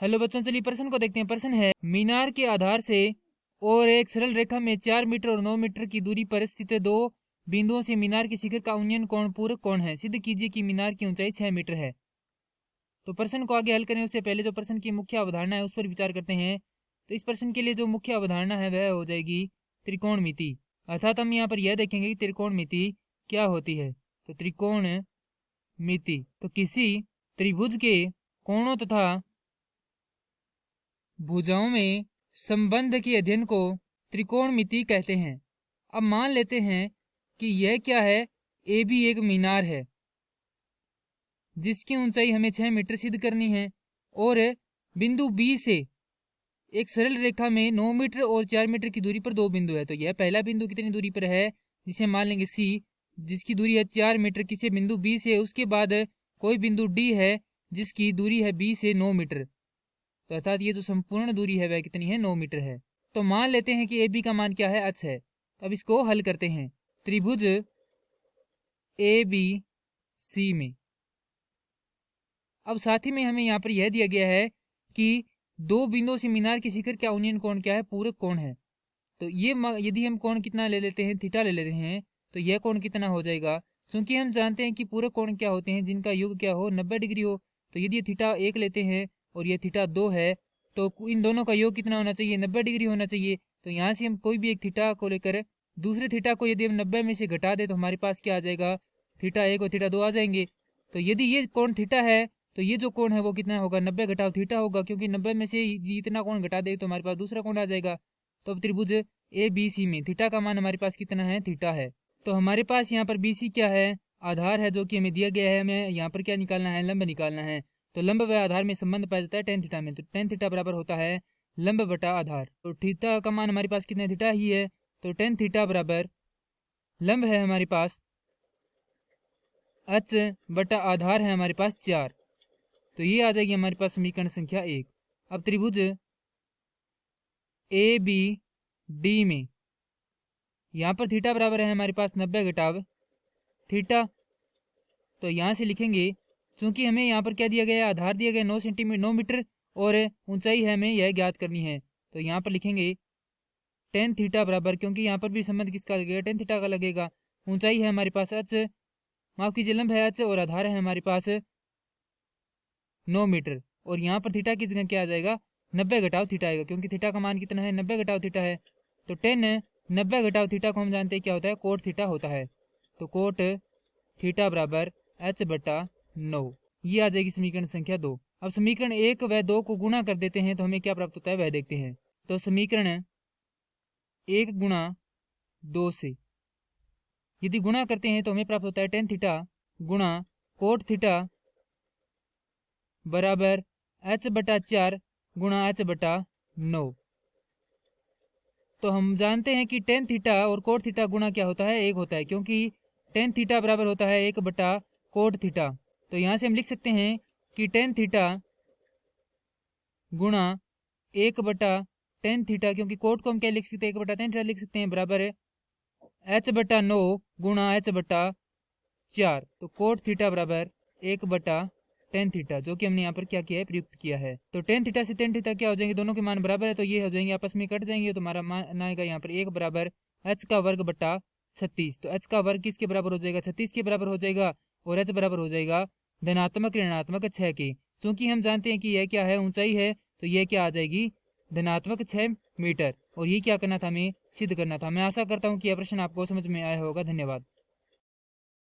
Hello बच्चों, चलिए प्रश्न को देखते हैं। प्रश्न है, मीनार के आधार से और एक सरल रेखा में 4 मीटर और 9 मीटर की दूरी पर स्थित दो बिंदुओं से मीनार के शिखर का उन्नयन कोण पूरक कोण है। सिद्ध कीजिए कि मीनार की ऊंचाई 6 मीटर है। तो प्रश्न को आगे हल करने उससे पहले जो प्रश्न की मुख्य अवधारणा है उस पर विचार करते हैं। तो इस प्रश्न के लिए जो मुख्य अवधारणा है वह हो जाएगी त्रिकोणमिति। अर्थात हम यहाँ पर यह देखेंगे कि त्रिकोणमिति क्या होती है। तो त्रिकोणमिति तो किसी त्रिभुज के कोणों तथा भुजाओं में संबंध के अध्ययन को त्रिकोणमिति कहते हैं। अब मान लेते हैं कि यह क्या है, ए बी एक मीनार है जिसकी ऊंचाई हमें 6 मीटर सिद्ध करनी है और बिंदु बी से एक सरल रेखा में 9 मीटर और 4 मीटर की दूरी पर दो बिंदु है। तो यह पहला बिंदु कितनी दूरी पर है, जिसे मान लेंगे सी, जिसकी दूरी है 4 मीटर किसी बिंदु बी से। उसके बाद कोई बिंदु डी है जिसकी दूरी है बी से 9 मीटर। तो अर्थात ये जो संपूर्ण दूरी है वह कितनी है, 9 मीटर है। तो मान लेते हैं कि ए बी का मान क्या है, h है। अब इसको हल करते हैं। त्रिभुज ए बी सी में अब साथ ही में हमें यहाँ पर यह दिया गया है कि दो बिंदुओं से मीनार के शिखर का उन्नयन कोण क्या है, पूरक कोण है। तो ये यदि हम कोण कितना ले लेते हैं, थीटा ले लेते हैं, तो यह कोण कितना हो जाएगा। क्योंकि हम जानते हैं कि पूरक कोण क्या होते हैं, जिनका योग क्या हो, 90 डिग्री हो। तो यदि थीटा 1 लेते हैं और ये थीटा 2 है तो इन दोनों का योग कितना होना चाहिए, 90 डिग्री होना चाहिए। तो यहाँ से हम कोई भी एक थीटा को लेकर दूसरे थीटा को यदि हम 90 में से घटा दे तो हमारे पास क्या आ जाएगा, थीटा 1 और थीटा 2 आ जाएंगे। तो यदि ये कोण थीटा है तो ये जो कोण है वो कितना होगा, 90 घटाव थीटा होगा। क्योंकि 90 में से इतना कोण घटा दे तो हमारे पास दूसरा कोण आ जाएगा। तो अब त्रिभुज ए बी सी में थीटा का मान हमारे पास कितना है, थीटा है। तो हमारे पास यहाँ पर बी सी क्या है, आधार है जो कि हमें दिया गया है। हमें यहाँ पर क्या निकालना है, लंब निकालना है। तो लंब व आधार में संबंध पाया जाता है टेन थीटा में। तो टेन थीटा बराबर होता है लंब बटा आधार। तो थीटा का मान हमारे पास कितना, थीटा ही है। तो टेन थीटा बराबर लंब है हमारे पास h बटा आधार है हमारे पास 4। तो ये आ जाएगी हमारे पास समीकरण संख्या 1। अब त्रिभुज ए बी डी में यहाँ पर थीटा बराबर है हमारे पास 90 घटाव थीटा। तो यहाँ से लिखेंगे, क्योंकि हमें यहाँ पर क्या दिया गया है, आधार दिया गया 9 मीटर और ऊंचाई है हमें यह ज्ञात करनी है। तो यहाँ पर लिखेंगे टेन थीटा बराबर, क्योंकि यहाँ पर भी संबंध किसका लगेगा, टेन थीटा का लगेगा। ऊंचाई है हमारे पास h, माफ कीजिए लंब है h, और आधार है हमारे पास 9 मीटर। और यहाँ पर थीटा की जगह क्या आ जाएगा, 90 घटाव थीटा आएगा, क्योंकि थीटा का मान कितना है, 90 घटाव थीटा है। तो टेन 90 घटाव थीटा को हम जानते हैं क्या होता है, कोट थीटा होता है। तो कोट थीटा बराबर h बटा 9। ये आ जाएगी समीकरण संख्या 2। अब समीकरण 1 व 2 को गुणा कर देते हैं तो हमें क्या प्राप्त होता है वह देखते हैं। तो समीकरण 1 गुणा 2 से यदि गुणा करते हैं तो हमें प्राप्त होता है टेन थीटा गुणा कोट थीटा बराबर h बटा 4 गुणा h बटा 9। तो हम जानते हैं कि टेन थीटा और कोट थीटा गुणा क्या होता है, 1 होता है, क्योंकि टेन थीटा बराबर होता है 1 बटा कोट थीटा। तो यहाँ से हम लिख सकते हैं कि टेन थीटा गुणा 1 बटा टेन थीटा, क्योंकि कोट को हम क्या लिख सकते हैं, 1 बटा टेन थीटा लिख सकते हैं, बराबर है h बटा 9 गुणा h बटा 4। तो कोट थीटा बराबर 1 बटा टेन थीटा, जो कि हमने यहाँ पर क्या किया है, प्रयुक्त किया है। तो टेन थीटा से टेन थीटा क्या हो जाएंगे, दोनों के मान बराबर है, तो ये हो जाएंगे आपस में कट जाएंगे। तो हमारा मान आएगा यहाँ पर 1 बराबर h का वर्ग बटा 36। तो h का वर्ग किसके बराबर हो जाएगा, 36 के बराबर हो जाएगा। और h बराबर हो जाएगा धनात्मक ऋणात्मक 6 के। क्योंकि हम जानते हैं कि यह क्या है, ऊंचाई है, तो यह क्या आ जाएगी, धनात्मक 6 मीटर। और ये क्या करना था, हमें सिद्ध करना था। मैं आशा करता हूँ कि यह प्रश्न आपको समझ में आया होगा। धन्यवाद।